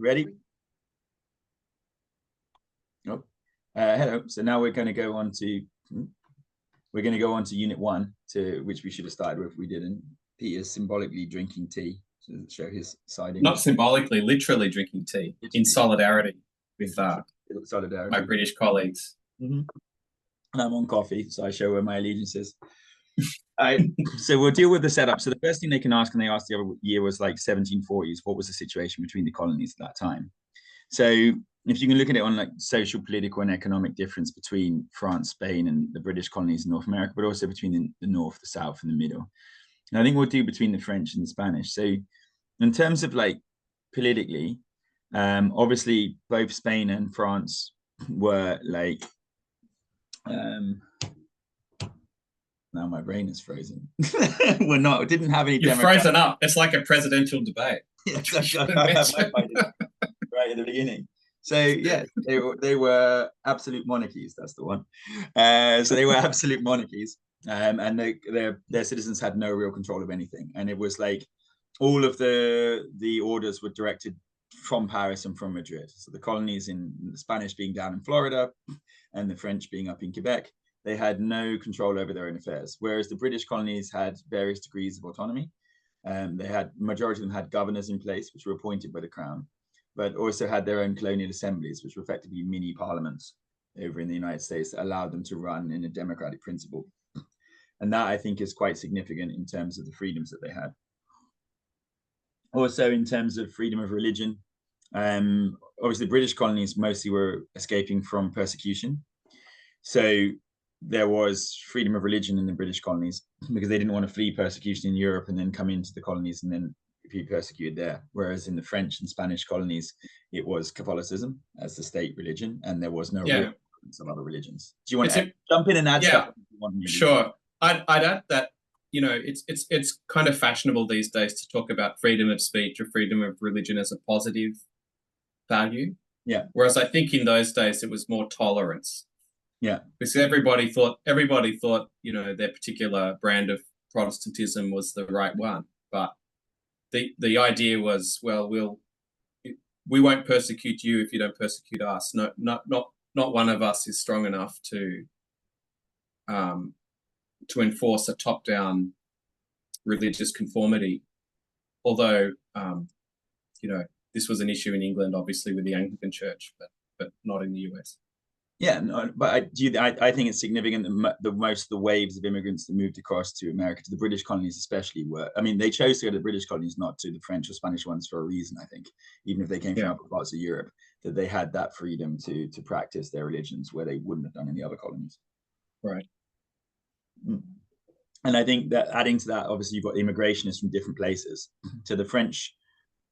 ready? Oh, hello. So now we're going to go on to Unit 1, to which we should have started with. We didn't. Peter's symbolically drinking tea to show his side. Not symbolically, literally drinking tea in solidarity with my British colleagues. Mm-hmm. And I'm on coffee, so I show where my allegiance is. So we'll deal with the setup. So the first thing they can ask, and they asked the other year, was like 1740s. What was the situation between the colonies at that time? So if you can look at it on like social, political, and economic difference between France, Spain, and the British colonies in North America, but also between the North, the South, and the Middle. And I think we'll do between the French and the Spanish. So in terms of like politically, obviously both Spain and France were like, now my brain is frozen. Didn't have any. You're frozen up. It's like a presidential debate. Yes, right at the beginning. So yeah, they were absolute monarchies. That's the one. So they were absolute monarchies, and their citizens had no real control of anything. And it was like all of the orders were directed from Paris and from Madrid. So the colonies, in the Spanish being down in Florida, and the French being up in Quebec, they had no control over their own affairs. Whereas the British colonies had various degrees of autonomy. Majority of them had governors in place, which were appointed by the crown, but also had their own colonial assemblies, which were effectively mini parliaments over in the United States that allowed them to run in a democratic principle. And that, I think, is quite significant in terms of the freedoms that they had. Also, in terms of freedom of religion, obviously the British colonies mostly were escaping from persecution. So there was freedom of religion in the British colonies because they didn't want to flee persecution in Europe and then come into the colonies and then be persecuted there. Whereas in the French and Spanish colonies, it was Catholicism as the state religion, and there was no real some other religions. Do you want to jump in and add stuff? Sure. I'd add that, you know, it's kind of fashionable these days to talk about freedom of speech or freedom of religion as a positive value. Yeah. Whereas I think in those days it was more tolerance. Yeah, because everybody thought, you know, their particular brand of Protestantism was the right one. But the idea was, well, we won't persecute you if you don't persecute us. No, not one of us is strong enough to enforce a top-down religious conformity. Although, you know, this was an issue in England, obviously, with the Anglican Church, but not in the US. Yeah, no, but I think it's significant that most of the waves of immigrants that moved across to America, to the British colonies especially, they chose to go to the British colonies, not to the French or Spanish ones, for a reason, I think, even if they came from other parts of Europe, that they had that freedom to practice their religions where they wouldn't have done in the other colonies. Right. And I think that adding to that, obviously, you've got immigrationists from different places. So the French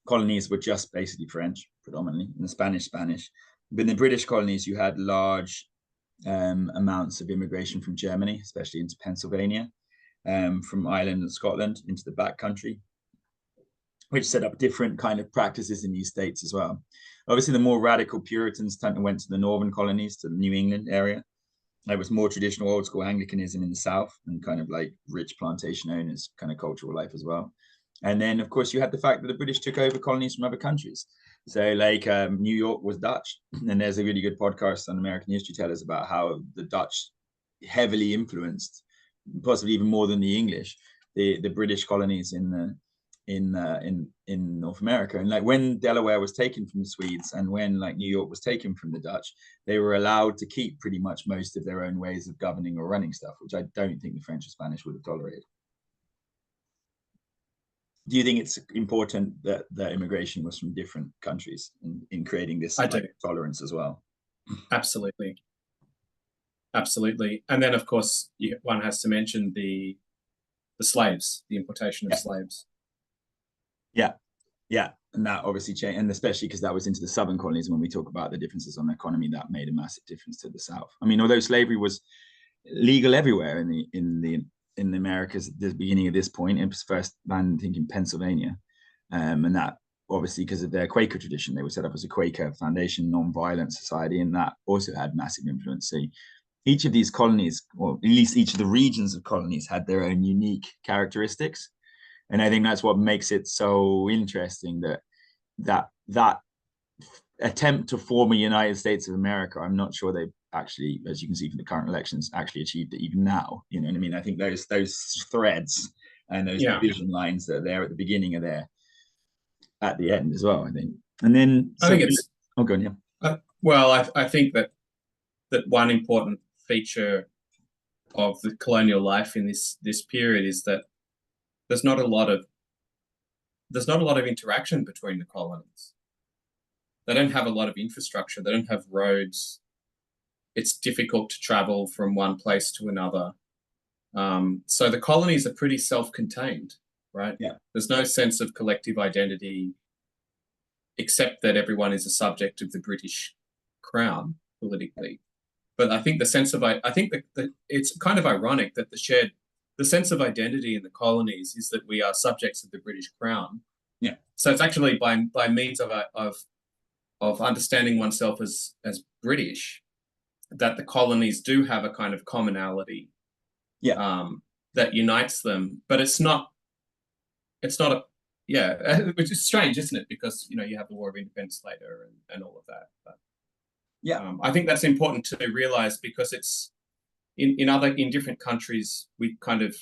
colonies were just basically French, predominantly, and the Spanish. But in the British colonies, you had large amounts of immigration from Germany, especially into Pennsylvania, from Ireland and Scotland into the back country, which set up different kind of practices in these states as well. Obviously, the more radical Puritans went to the northern colonies, to the New England area. There was more traditional old school Anglicanism in the South and kind of like rich plantation owners kind of cultural life as well. And then, of course, you had the fact that the British took over colonies from other countries. So like New York was Dutch, and there's a really good podcast on American History Tellers about how the Dutch heavily influenced, possibly even more than the English, the British colonies in North America. And like when Delaware was taken from the Swedes and when like New York was taken from the Dutch, they were allowed to keep pretty much most of their own ways of governing or running stuff, which I don't think the French or Spanish would have tolerated. Do you think it's important that immigration was from different countries in creating this tolerance as well? Absolutely. And then, of course, one has to mention the slaves, the importation of slaves. Yeah. And that obviously changed, and especially because that was into the southern colonies. When we talk about the differences on the economy, that made a massive difference to the South. I mean, although slavery was legal everywhere in the Americas at the beginning of this point, it was first banned, I think, in Pennsylvania, and that obviously because of their Quaker tradition, they were set up as a Quaker foundation, non-violent society, and that also had massive influence. So each of these colonies, or at least each of the regions of colonies, had their own unique characteristics, and I think that's what makes it so interesting that attempt to form a United States of America, I'm not sure they've actually, as you can see from the current elections, actually achieved it even now. You know what I mean? I think those threads and those division lines that are there at the beginning are there at the end as well, I think. And then I think it's go on, yeah. Well, I think that one important feature of the colonial life in this period is that there's not a lot of interaction between the colonies. They don't have a lot of infrastructure. They don't have roads. It's difficult to travel from one place to another. So the colonies are pretty self-contained, right? Yeah. There's no sense of collective identity, except that everyone is a subject of the British Crown politically. But I think the sense of it's kind of ironic that the sense of identity in the colonies is that we are subjects of the British Crown. Yeah. So it's actually by means of understanding oneself as British that the colonies do have a kind of commonality. Yeah. That unites them, but it's not which is strange, isn't it? Because you have the War of Independence later and all of that. But yeah, I think that's important to realize, because it's in different countries we kind of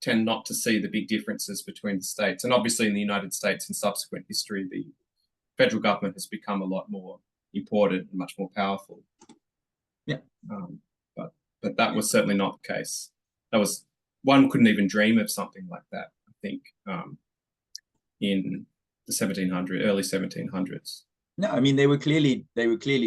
tend not to see the big differences between the states, and obviously in the United States in subsequent history the federal government has become a lot more important and much more powerful. Yeah. But that was certainly not the case. One couldn't even dream of something like that, I think, in the early 1700s. No, I mean they were clearly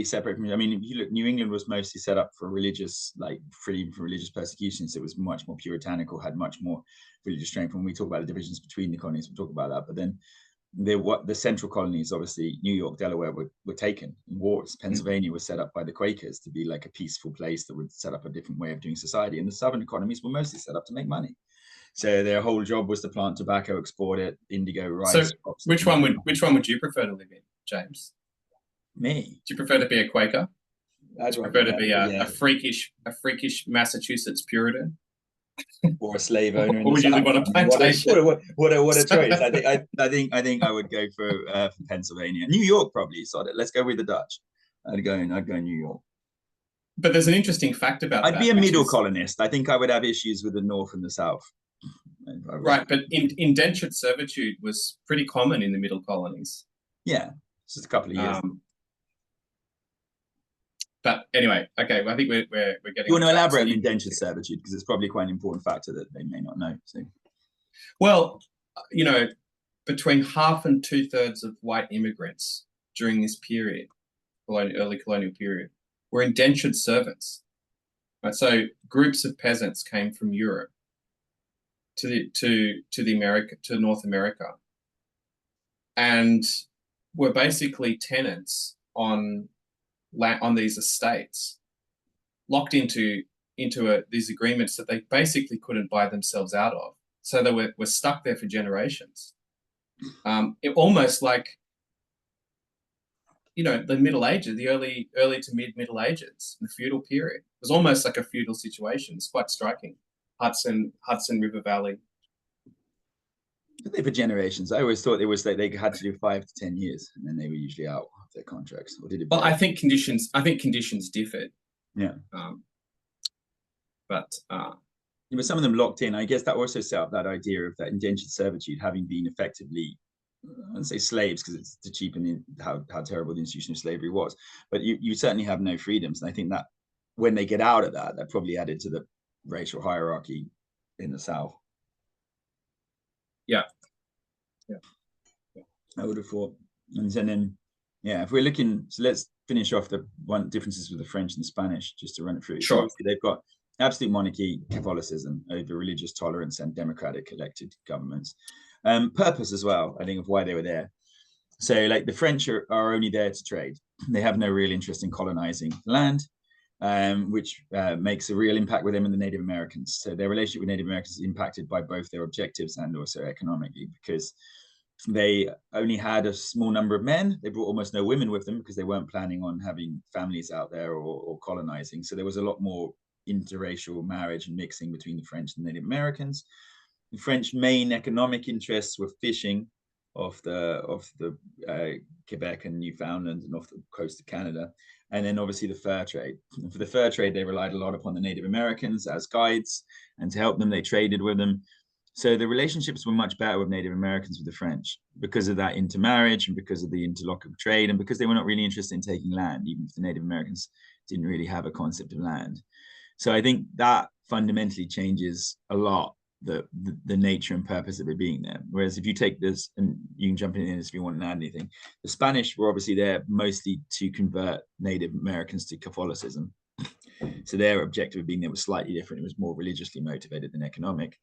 separate from. I mean, if you look, New England was mostly set up for religious, freedom from religious persecutions. It was much more puritanical, had much more religious strength. When we talk about the divisions between the colonies, we'll talk about that. But then the central colonies, obviously New York, Delaware, were taken in wars. Pennsylvania was set up by the Quakers to be like a peaceful place that would set up a different way of doing society. And the southern economies were mostly set up to make money. So their whole job was to plant tobacco, export it, indigo, rice. So which one would you prefer to live in, James? Me? Do you prefer to be a Quaker? Do you prefer to be a freakish Massachusetts Puritan? Or a slave owner? Or would you live on a plantation? What a choice! I think I would go for Pennsylvania, New York probably. So let's go with the Dutch. I'd go New York. But there's an interesting fact about that. I'd be a middle colonist. I think I would have issues with the North and the South. Right, but indentured servitude was pretty common in the middle colonies. Yeah, just a couple of years. But anyway, okay, well, I think we're getting. You want to elaborate on indentured servitude, because it's probably quite an important factor that they may not know. So, well, between half and 2/3 of white immigrants during this period, early colonial period, were indentured servants. Right, so groups of peasants came from Europe to North America, and were basically tenants on these estates, locked into these agreements that they basically couldn't buy themselves out of. So they were stuck there for generations. Almost like, the Middle Ages, the early to mid-Middle Ages, the feudal period. It was almost like a feudal situation. It's quite striking. Hudson River Valley. For generations, I always thought it was like they had to do 5 to 10 years, and then they were usually out of their contracts. Or did it? Well, I think conditions differed. Yeah. But some of them locked in. I guess that also set up that idea of that indentured servitude having been effectively, I wouldn't say slaves, because it's to cheapen how terrible the institution of slavery was. But you certainly have no freedoms, and I think that when they get out of that probably added to the racial hierarchy in the South. Yeah. I would have thought. And then, if we're looking, so let's finish off the differences with the French and the Spanish, just to run it through. Sure. So they've got absolute monarchy, Catholicism over religious tolerance, and democratic elected governments. Purpose as well, I think, of why they were there. So like the French are only there to trade. They have no real interest in colonizing land, which makes a real impact with them and the Native Americans. So their relationship with Native Americans is impacted by both their objectives and also economically, because they only had a small number of men. They brought almost no women with them because they weren't planning on having families out there or colonizing. So there was a lot more interracial marriage and mixing between the French and Native Americans. The French main economic interests were fishing, off the Quebec and Newfoundland and off the coast of Canada. And then obviously the fur trade. And for the fur trade, they relied a lot upon the Native Americans as guides, and to help them, they traded with them. So the relationships were much better with Native Americans with the French because of that intermarriage and because of the interlocutor trade, and because they were not really interested in taking land, even if the Native Americans didn't really have a concept of land. So I think that fundamentally changes a lot the nature and purpose of it being there. Whereas if you take this, and you can jump in this if you want to add anything, the Spanish were obviously there mostly to convert Native Americans to Catholicism. So their objective of being there was slightly different. It was more religiously motivated than economic.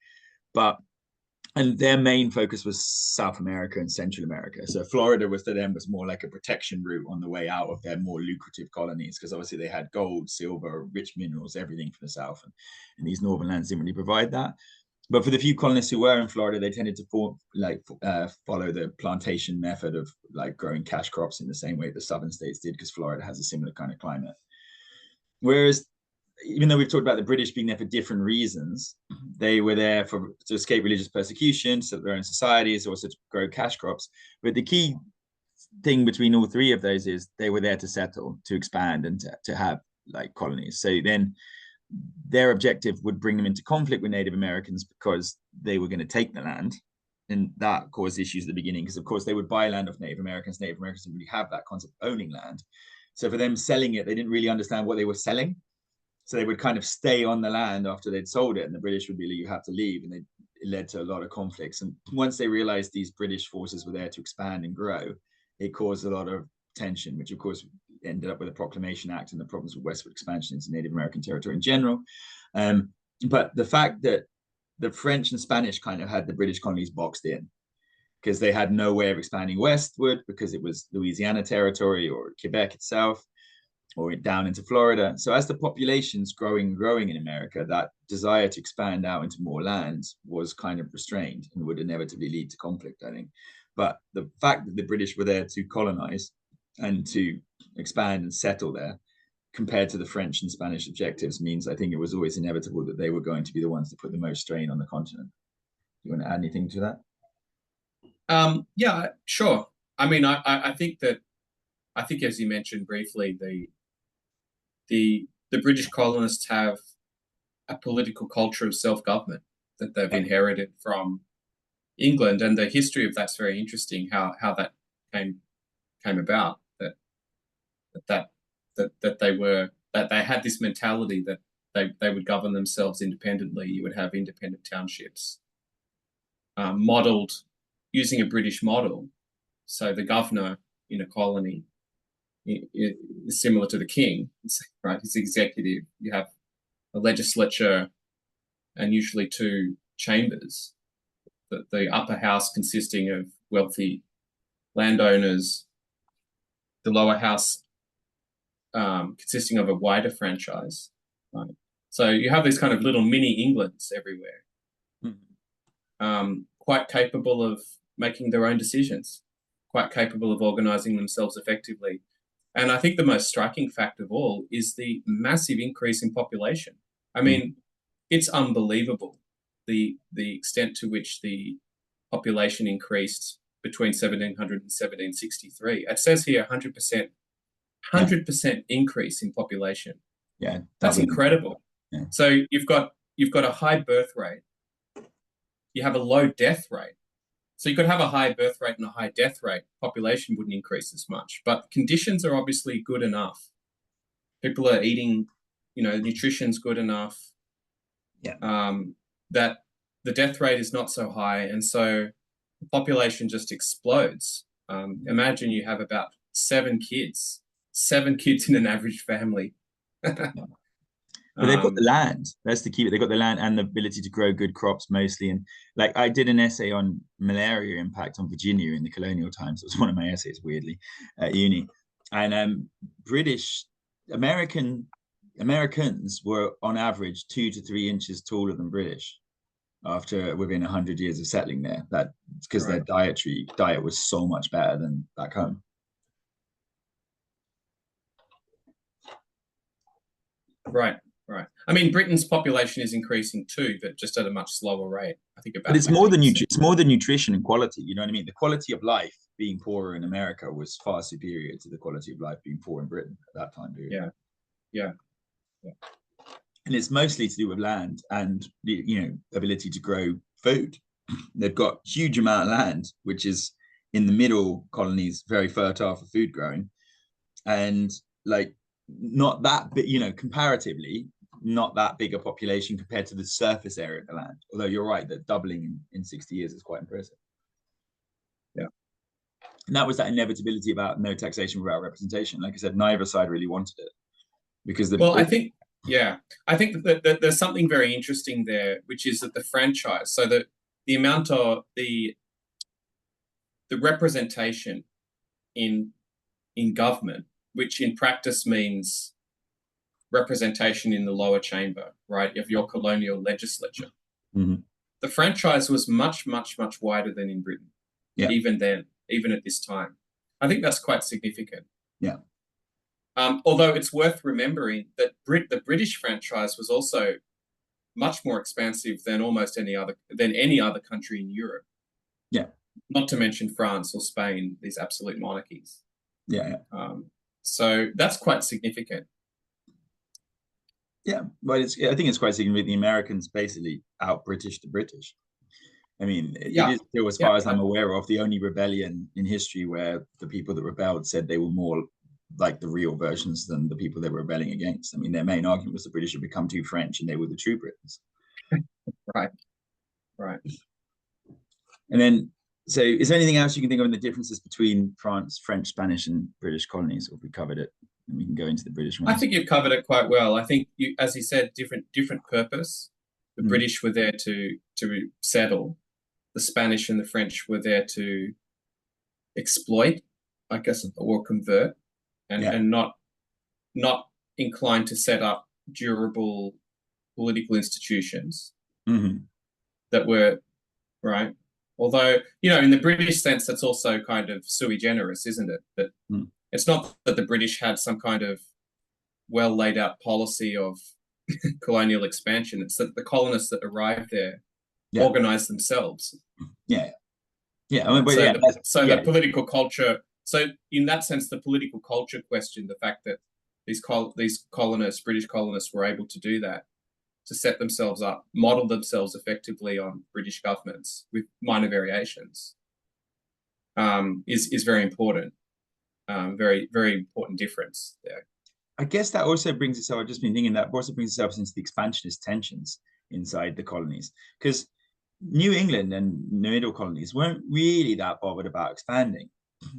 And their main focus was South America and Central America. So Florida was to them was more like a protection route on the way out of their more lucrative colonies, because obviously they had gold, silver, rich minerals, everything from the South. And these northern lands didn't really provide that. But for the few colonists who were in Florida, they tended to follow the plantation method of like growing cash crops in the same way the southern states did, because Florida has a similar kind of climate. Whereas, even though we've talked about the British being there for different reasons, they were there to escape religious persecution, to set their own societies, also to grow cash crops. But the key thing between all three of those is they were there to settle, to expand, and to have like colonies. So then their objective would bring them into conflict with Native Americans because they were going to take the land. And that caused issues at the beginning, because of course they would buy land off Native Americans. Native Americans didn't really have that concept of owning land. So for them selling it, they didn't really understand what they were selling. So they would kind of stay on the land after they'd sold it, and the British would be like, you have to leave. And it led to a lot of conflicts. And once they realized these British forces were there to expand and grow, it caused a lot of tension, which of course ended up with the Proclamation Act and the problems with westward expansion into Native American territory in general. But the fact that the French and Spanish kind of had the British colonies boxed in, because they had no way of expanding westward, because it was Louisiana territory or Quebec itself, or down into Florida. So as the population's growing in America, that desire to expand out into more lands was kind of restrained and would inevitably lead to conflict, I think. But the fact that the British were there to colonize and to expand and settle there, compared to the French and Spanish objectives, means I think it was always inevitable that they were going to be the ones to put the most strain on the continent. Do you want to add anything to that? Yeah, sure. I mean, I think as you mentioned briefly, the British colonists have a political culture of self-government that they've inherited from England, and the history of that's very interesting. How that came about, that they had this mentality that they would govern themselves independently. You would have independent townships, modeled using a British model. So the governor in a colony is similar to the king, right? It's executive. You have a legislature and usually two chambers. The upper house consisting of wealthy landowners, the lower house consisting of a wider franchise, right? So you have these kind of little mini Englands everywhere, quite capable of making their own decisions, quite capable of organizing themselves effectively. And I think the most striking fact of all is the massive increase in population. I mean, it's unbelievable the extent to which the population increased between 1700 and 1763. It says here 100% increase in population. Yeah, that's incredible. Yeah. So you've got a high birth rate, you have a low death rate. So you could have a high birth rate and a high death rate. Population wouldn't increase as much, but conditions are obviously good enough. People are eating, nutrition's good enough. Yeah. That the death rate is not so high, and so the population just explodes. Imagine you have about 7 kids in an average family. But they've got the land. That's the key. They've got the land and the ability to grow good crops mostly. And like I did an essay on malaria impact on Virginia in the colonial times. It was one of my essays, weirdly, at uni. And Americans were on average 2 to 3 inches taller than British within 100 years of settling there. That's because their diet was so much better than back home. Right. Right. I mean, Britain's population is increasing too, but just at a much slower rate. I think about. But it's more than 19%. it's more than nutrition and quality. You know what I mean? The quality of life being poorer in America was far superior to the quality of life being poor in Britain at that time period. Yeah. Yeah. Yeah. And it's mostly to do with land and the, you know, ability to grow food. They've got huge amount of land, which is in the middle colonies very fertile for food growing, and like not that big, you know, comparatively not that big a population compared to the surface area of the land. Although you're right that doubling in 60 years is quite impressive. Yeah. And that was that inevitability about no taxation without representation. Like I said, neither side really wanted it because the well, I think that there's something very interesting there, which is that the franchise, so that the amount of the representation in government, which in practice means representation in the lower chamber, right, of your colonial legislature. Mm-hmm. The franchise was much, much, much wider than in Britain. Yeah. Even then, even at this time. I think that's quite significant. Yeah. Although it's worth remembering that the British franchise was also much more expansive than any other country in Europe. Yeah. Not to mention France or Spain, these absolute monarchies. Yeah. So that's quite significant. Yeah, but I think it's quite significant. The Americans basically out British the British. I mean, it is still, as far as I'm aware of, the only rebellion in history where the people that rebelled said they were more like the real versions than the people they were rebelling against. I mean, their main argument was the British had become too French and they were the true Britons. Right. And then, so is there anything else you can think of in the differences between France, French, Spanish, and British colonies? Or if we covered it, and we can go into the British ones. I think you've covered it quite well. I think you, as you said, different purpose. The British were there to settle. The Spanish and the French were there to exploit, I guess, or convert, and not inclined to set up durable political institutions that were right. Although, you know, in the British sense, that's also kind of sui generis, isn't it? That it's not that the British had some kind of well laid out policy of colonial expansion. It's that the colonists that arrived there organized themselves. Yeah. I mean, but the political culture. So in that sense, the political culture question, the fact that these colonists, British colonists, were able to do that, to set themselves up, model themselves effectively on British governments with minor variations, is very important. Very, very important difference there. I guess that also brings us up, I've just been thinking that also brings us up into the expansionist tensions inside the colonies, because New England and the middle colonies weren't really that bothered about expanding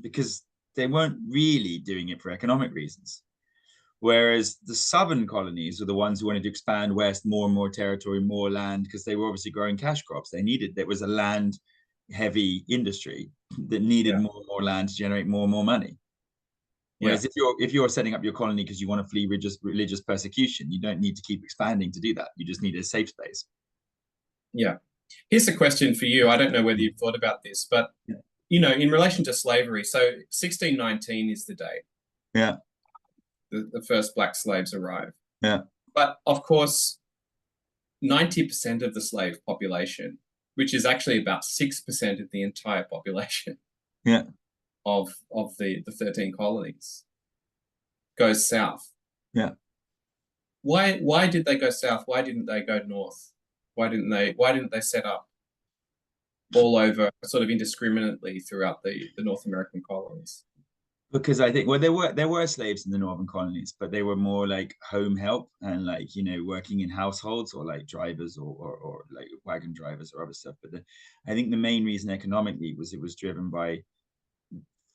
because they weren't really doing it for economic reasons. Whereas the southern colonies were the ones who wanted to expand west, more and more territory, more land, because they were obviously growing cash crops. There was a land heavy industry that needed more and more land to generate more and more money. Whereas if you're setting up your colony because you want to flee religious persecution, you don't need to keep expanding to do that. You just need a safe space. Yeah. Here's a question for you. I don't know whether you've thought about this, but you know, in relation to slavery, so 1619 is the date. Yeah. The first black slaves arrive. Yeah. But of course, 90% of the slave population, which is actually about 6% of the entire population of the 13 colonies, goes south. Yeah. Why did they go south? Why didn't they go north? Why didn't they set up all over sort of indiscriminately throughout the North American colonies? Because I think, well, there were slaves in the northern colonies, but they were more like home help and like, you know, working in households or like drivers or like wagon drivers or other stuff. But I think the main reason economically was it was driven by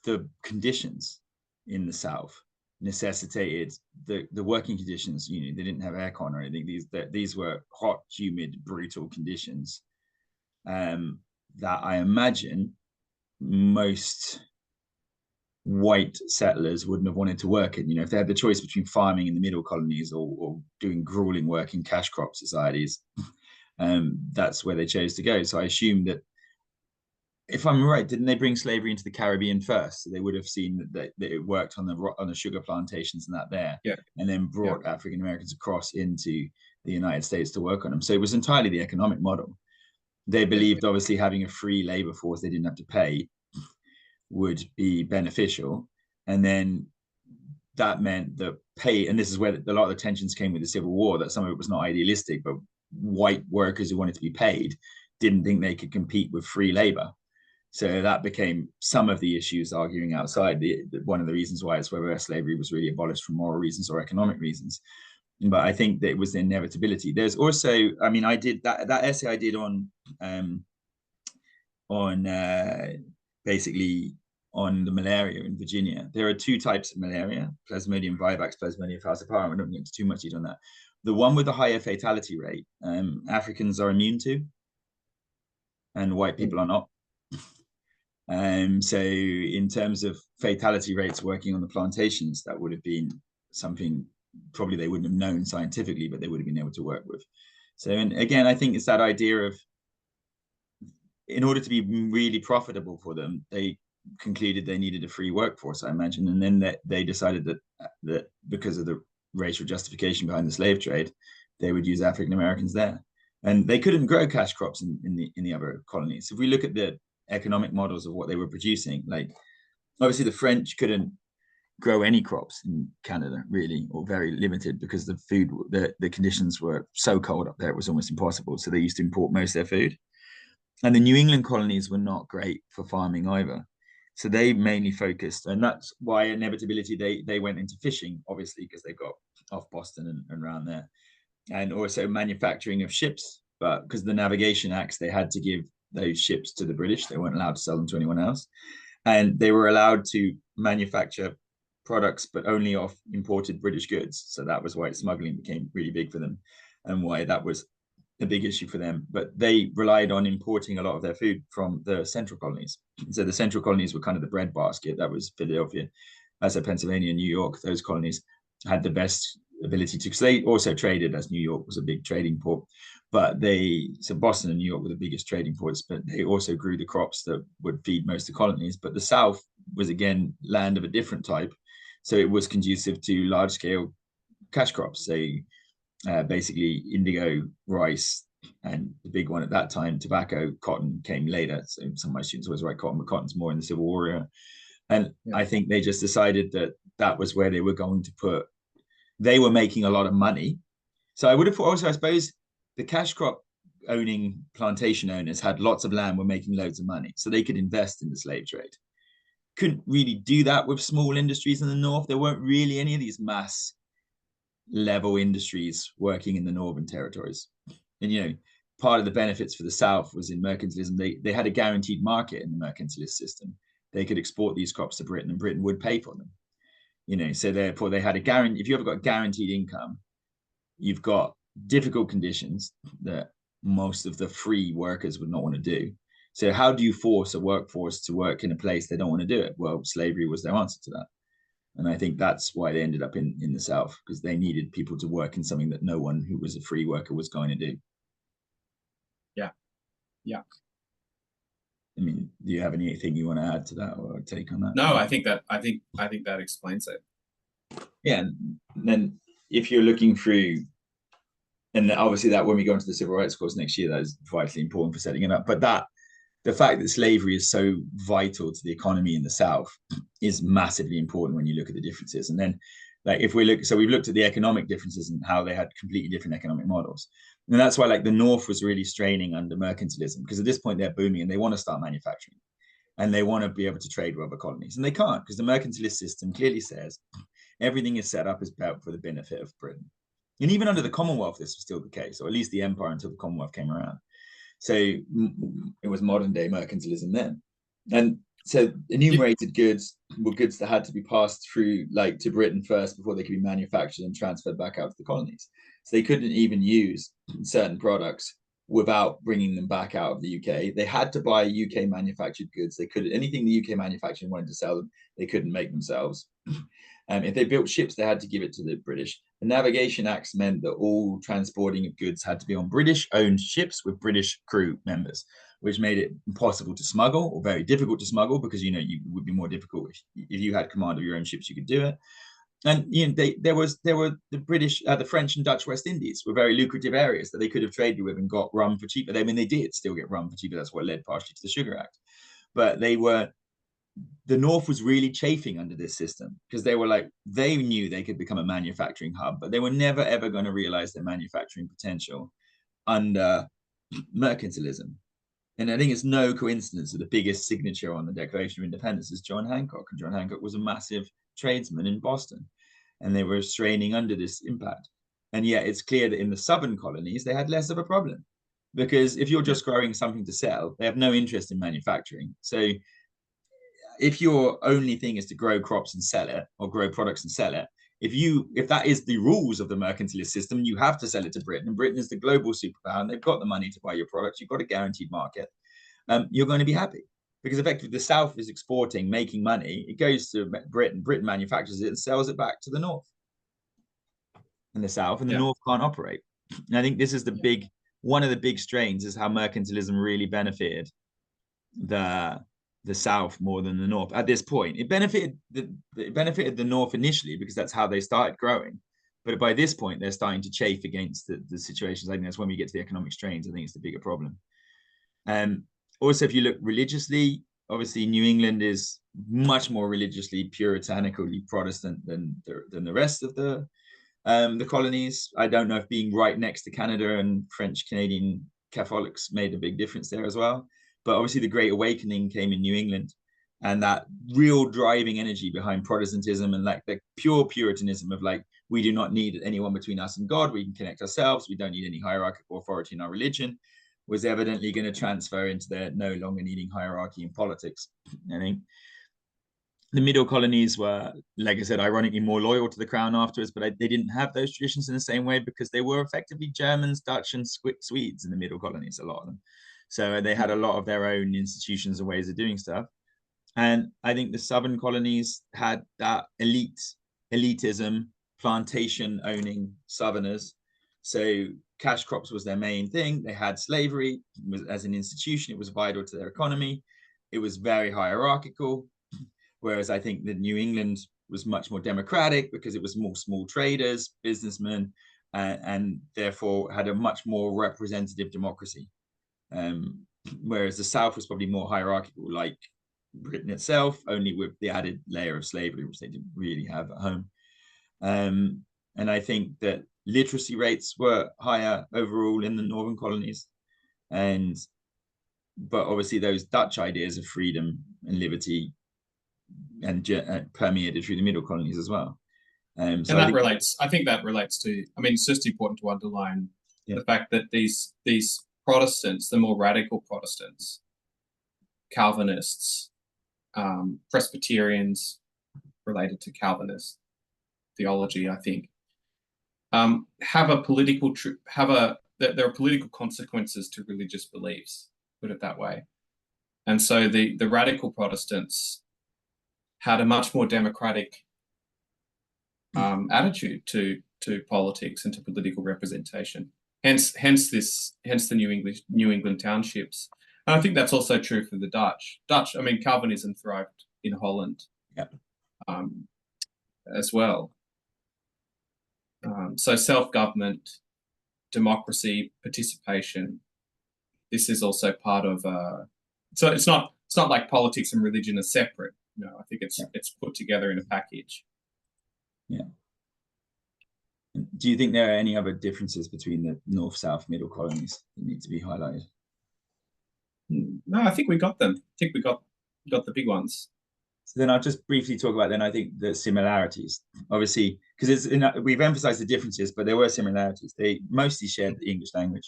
the conditions in the South necessitated the working conditions. You know, they didn't have aircon or anything. These were hot, humid, brutal conditions that I imagine most white settlers wouldn't have wanted to work in. You know, if they had the choice between farming in the middle colonies or doing grueling work in cash crop societies, that's where they chose to go. So I assume that if I'm right, didn't they bring slavery into the Caribbean first? So they would have seen that it worked on the sugar plantations and that there, Yeah. and then brought African Americans across into the United States to work on them. So it was entirely the economic model. They believed, obviously, having a free labor force they didn't have to pay would be beneficial, and then that meant that pay, and this is where a lot of the tensions came with the Civil War, that some of it was not idealistic, but white workers who wanted to be paid didn't think they could compete with free labor. So that became some of the issues arguing outside. One of the reasons why it's whether slavery was really abolished for moral reasons or economic reasons. But I think that it was the inevitability. There's also, I mean, I did that essay I did on basically on the malaria in Virginia. There are two types of malaria: Plasmodium vivax, Plasmodium falciparum. I don't get into too much on that. The one with the higher fatality rate, Africans are immune to, and white people are not. So in terms of fatality rates working on the plantations, that would have been something probably they wouldn't have known scientifically, but they would have been able to work with. So, and again, I think it's that idea of, in order to be really profitable for them, they concluded they needed a free workforce, I imagine. And then they decided that because of the racial justification behind the slave trade, they would use African Americans there. And they couldn't grow cash crops in the other colonies. If we look at the economic models of what they were producing, like obviously the French couldn't grow any crops in Canada really, or very limited, because the conditions were so cold up there, it was almost impossible. So they used to import most of their food. And the New England colonies were not great for farming either. So they mainly focused, and that's why inevitability they went into fishing, obviously, because they got off Boston and around there, and also manufacturing of ships. But because the Navigation Acts, they had to give those ships to the British. They weren't allowed to sell them to anyone else. And they were allowed to manufacture products, but only off imported British goods. So that was why smuggling became really big for them, and why that was a big issue for them. But they relied on importing a lot of their food from the central colonies. So the central colonies were kind of the breadbasket. That was Philadelphia, so Pennsylvania, New York. Those colonies had the best ability to, because they also traded, as New York was a big trading port. But so Boston and New York were the biggest trading ports, but they also grew the crops that would feed most of the colonies. But the South was, again, land of a different type. So it was conducive to large scale cash crops. So basically indigo, rice, and the big one at that time, tobacco. Cotton came later. So some of my students always write cotton, but cotton's more in the Civil War era. And I think they just decided that was where they were going to put. They were making a lot of money. So I would have also, I suppose, the cash crop owning plantation owners had lots of land, were making loads of money, so they could invest in the slave trade. Couldn't really do that with small industries in the North. There weren't really any of these mass level industries working in the Northern territories. And, part of the benefits for the South was in mercantilism. They had a guaranteed market in the mercantilist system. They could export these crops to Britain, and Britain would pay for them. So therefore they had a guarantee. If you ever got guaranteed income, you've got difficult conditions that most of the free workers would not want to do. So how do you force a workforce to work in a place they don't want to do it? Well, slavery was their answer to that. And I think that's why they ended up in the South, because they needed people to work in something that no one who was a free worker was going to do. Yeah. I mean, do you have anything you want to add to that or take on that? No, I think that explains it. Yeah, and then if you're looking through, and obviously that when we go into the civil rights course next year, that is vitally important for setting it up. But the fact that slavery is so vital to the economy in the South is massively important when you look at the differences. And then, like, if we look, so we've looked at the economic differences and how they had completely different economic models. And that's why, like, the North was really straining under mercantilism, because at this point they're booming and they want to start manufacturing and they want to be able to trade with other colonies. And they can't, because the mercantilist system clearly says everything is set up as for the benefit of Britain. And even under the Commonwealth, this was still the case, or at least the empire until the Commonwealth came around. So it was modern day mercantilism then. And so enumerated goods were goods that had to be passed through, like, to Britain first before they could be manufactured and transferred back out to the colonies. So they couldn't even use certain products without bringing them back out of the UK. They had to buy UK manufactured goods. They couldn't, anything the UK manufactured and wanted to sell them, they couldn't make themselves. If they built ships, they had to give it to the British. The Navigation Acts meant that all transporting of goods had to be on British-owned ships with British crew members. which made it impossible to smuggle or very difficult to smuggle because, you know, you would be more difficult if you had command of your own ships, you could do it. And, you know, there were the British, the French and Dutch West Indies were very lucrative areas that they could have traded with and got rum for cheaper. I mean, they did still get rum for cheaper. That's what led partially to the Sugar Act. But the North was really chafing under this system because they were like, they knew they could become a manufacturing hub, but they were never, ever going to realize their manufacturing potential under mercantilism. And I think it's no coincidence that the biggest signature on the Declaration of Independence is John Hancock. And John Hancock was a massive tradesman in Boston, and they were straining under this impact. And yet it's clear that in the southern colonies, they had less of a problem because if you're just growing something to sell, they have no interest in manufacturing. So if your only thing is to grow crops and sell it, or grow products and sell it, if that is the rules of the mercantilist system, you have to sell it to Britain, and Britain is the global superpower, and they've got the money to buy your products, you've got a guaranteed market, you're going to be happy. Because effectively the South is exporting, making money, it goes to Britain, Britain manufactures it and sells it back to the North and the South, and the North can't operate. And I think this is one of the big strains is how mercantilism really benefited the South more than the North at this point. It benefited the North initially because that's how they started growing, but by this point they're starting to chafe against the situations. I think that's when we get to the economic strains. I think it's the bigger problem. Also, if you look religiously, obviously New England is much more religiously puritanically Protestant than the rest of the colonies. I don't know if being right next to Canada and French Canadian Catholics made a big difference there as well. But obviously the Great Awakening came in New England, and that real driving energy behind Protestantism and like the pure Puritanism of like, we do not need anyone between us and God. We can connect ourselves. We don't need any hierarchical authority in our religion, was evidently going to transfer into their no longer needing hierarchy in politics. I think the middle colonies were, like I said, ironically more loyal to the crown afterwards, but they didn't have those traditions in the same way because they were effectively Germans, Dutch, and Swedes in the middle colonies, a lot of them. So they had a lot of their own institutions and ways of doing stuff. And I think the southern colonies had that elitism, plantation owning southerners. So cash crops was their main thing. They had slavery as an institution. It was vital to their economy. It was very hierarchical. Whereas I think that New England was much more democratic because it was more small traders, businessmen, and therefore had a much more representative democracy. Whereas the South was probably more hierarchical, like Britain itself, only with the added layer of slavery, which they didn't really have at home. And I think that literacy rates were higher overall in the northern colonies. But obviously those Dutch ideas of freedom and liberty and permeated through the middle colonies as well. So and that I think that relates to, I mean, it's just important to underline the fact that these Protestants, the more radical Protestants, Calvinists, Presbyterians related to Calvinist theology, I think, there are political consequences to religious beliefs, put it that way. And so the radical Protestants had a much more democratic attitude to politics and to political representation. Hence the New England townships. And I think that's also true for the Dutch. I mean, Calvinism thrived in Holland as well. So self-government, democracy, participation. This is also part of. So it's not like politics and religion are separate. No, I think it's put together in a package. Yeah. Do you think there are any other differences between the North, South, middle colonies that need to be highlighted? No, I think we got them. I think we got the big ones. So then I'll just briefly talk about I think the similarities, obviously, because we've emphasized the differences, but there were similarities. They mostly shared the English language.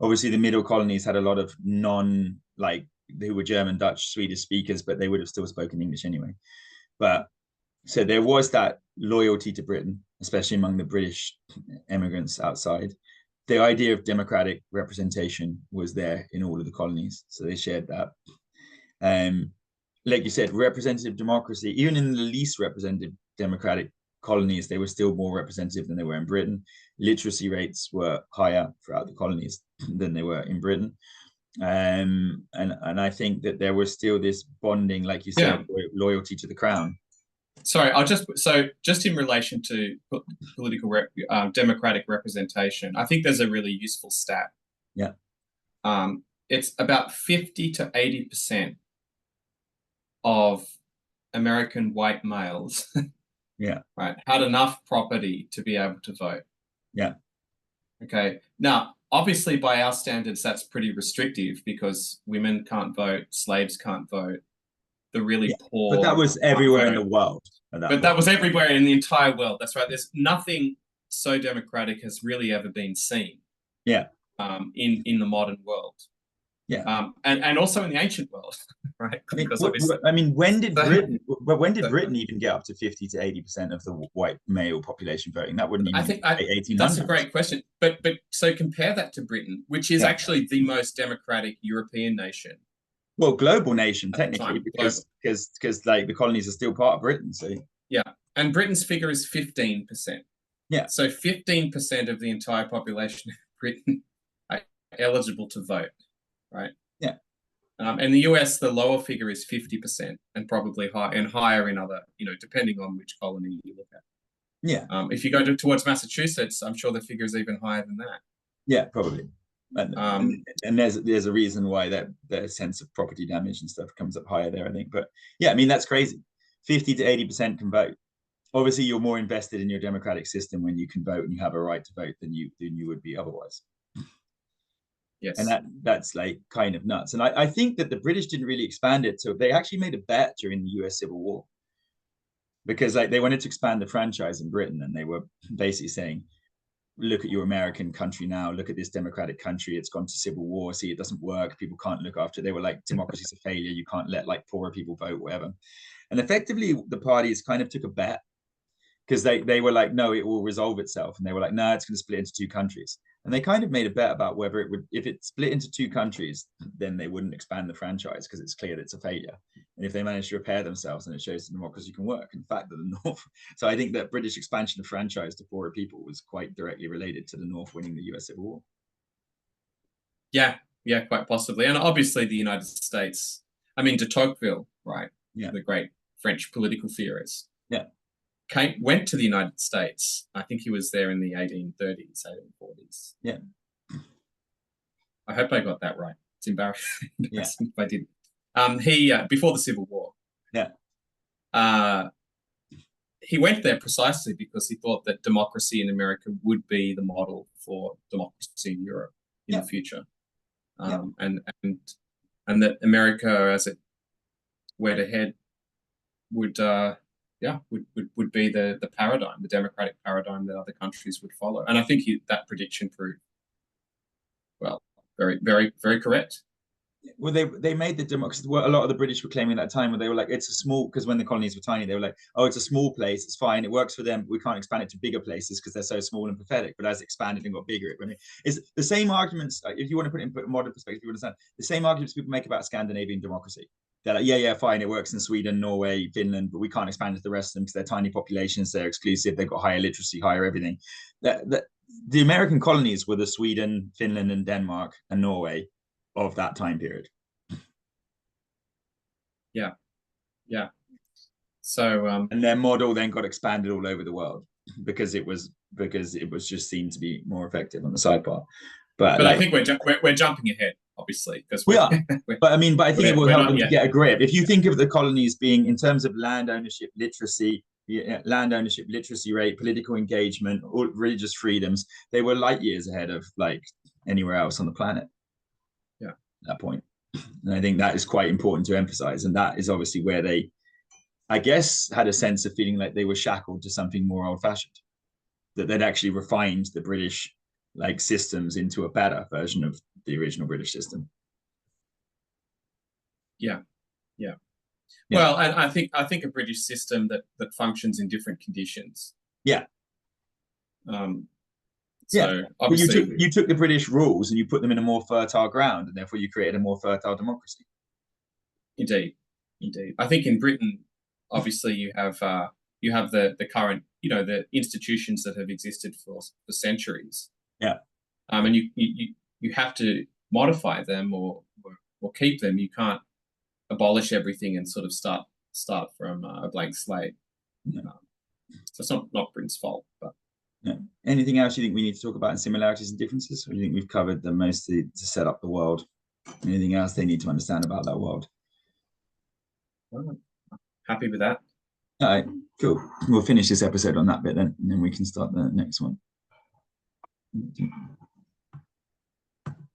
Obviously, the middle colonies had a lot of who were German, Dutch, Swedish speakers, but they would have still spoken English anyway. But so there was that loyalty to Britain, especially among the British immigrants outside. The idea of democratic representation was there in all of the colonies, so they shared that. Like you said, representative democracy, even in the least representative democratic colonies, they were still more representative than they were in Britain. Literacy rates were higher throughout the colonies than they were in Britain. And I think that there was still this bonding, like you said, loyalty to the crown. Sorry, just in relation to political democratic representation, I think there's a really useful stat. Yeah. It's about 50 to 80% of American white males, yeah, right, had enough property to be able to vote. Yeah. Okay. Now, obviously, by our standards, that's pretty restrictive because women can't vote, slaves can't vote, the really poor. But that was everywhere in the world. That was everywhere in the entire world. That's right. There's nothing so democratic has really ever been seen. Yeah. In the modern world. Yeah. And also in the ancient world, right? Because when did Britain even get up to 50 to 80% of the white male population voting? That wouldn't even be 1800s. That's a great question. But so compare that to Britain, which is actually the most democratic European nation. Well, global nation technically, because like the colonies are still part of Britain. So yeah, and Britain's figure is 15%. Yeah. So 15% of the entire population of Britain are eligible to vote, right? Yeah. And the US, the lower figure is 50%, and probably higher in other, depending on which colony you look at. Yeah. If you go towards Massachusetts, I'm sure the figure is even higher than that. Yeah, probably. And there's a reason why that their sense of property damage and stuff comes up higher there, I think. But yeah, I mean, that's crazy. 50 to 80% can vote. Obviously, you're more invested in your democratic system when you can vote and you have a right to vote than you would be otherwise. Yes. And that's like kind of nuts. And I think that the British didn't really expand it. So they actually made a bet during the US Civil War, because like they wanted to expand the franchise in Britain, and they were basically saying, look at your American country now, look at this democratic country, it's gone to civil war, see, it doesn't work, people can't look after it. They were like, democracy's a failure, you can't let like poorer people vote, whatever. And effectively the parties kind of took a bet, because they were like, no, it will resolve itself. And they were like, no, it's going to split into two countries. And they kind of made a bet about whether it would, if it split into two countries, then they wouldn't expand the franchise, because it's clear that it's a failure. And if they manage to repair themselves, then it shows that democracy can work. In fact, that the North. So I think that British expansion of franchise to poorer people was quite directly related to the North winning the US Civil War. Yeah, quite possibly. And obviously the United States, I mean, de Tocqueville, right? Yeah. The great French political theorist. Yeah. Went to the United States. I think he was there in the 1830s, 1840s. Yeah. I hope I got that right. It's embarrassing if I didn't. He before the Civil War. Yeah. He went there precisely because he thought that democracy in America would be the model for democracy in Europe in the future. And that America, as it went ahead, would be the paradigm, the democratic paradigm that other countries would follow. And I think that prediction proved, well, very, very, very correct. Well, they made the democracy. What a lot of the British were claiming at that time, where they were like, it's a small, because when the colonies were tiny, they were like, oh, it's a small place, it's fine, it works for them, but we can't expand it to bigger places because they're so small and pathetic. But as it expanded and got bigger, it's the same arguments. If you want to put it in modern perspective, you understand the same arguments people make about Scandinavian democracy. They're like, yeah, fine, it works in Sweden, Norway, Finland, but we can't expand it to the rest of them because they're tiny populations, they're exclusive, they've got higher literacy, higher everything. The American colonies were the Sweden, Finland, and Denmark and Norway of that time period. Yeah. So and their model then got expanded all over the world because it was just seen to be more effective on the side part. But I think we're jumping ahead, obviously, because we are. But I think it will help them to get a grip. If you think of the colonies being in terms of land ownership, literacy rate, political engagement, or religious freedoms, they were light years ahead of like anywhere else on the planet. Yeah, at that point. And I think that is quite important to emphasize. And that is obviously where they, I guess, had a sense of feeling like they were shackled to something more old-fashioned, that they'd actually refined the British like systems into a better version of the original British system. Yeah. Well, and I think a British system that functions in different conditions. Yeah. So obviously, you took the British rules and you put them in a more fertile ground, and therefore you created a more fertile democracy. Indeed. I think in Britain, obviously, you have the current, the institutions that have existed for centuries. Yeah. And you have to modify them or or keep them. You can't abolish everything and sort of start from a blank slate. Yeah. So it's not Britain's fault. But yeah. Anything else you think we need to talk about in similarities and differences, or do you think we've covered them mostly to set up the world? Anything else they need to understand about that world? Happy with that. All right, cool. We'll finish this episode on that bit then, and then we can start the next one.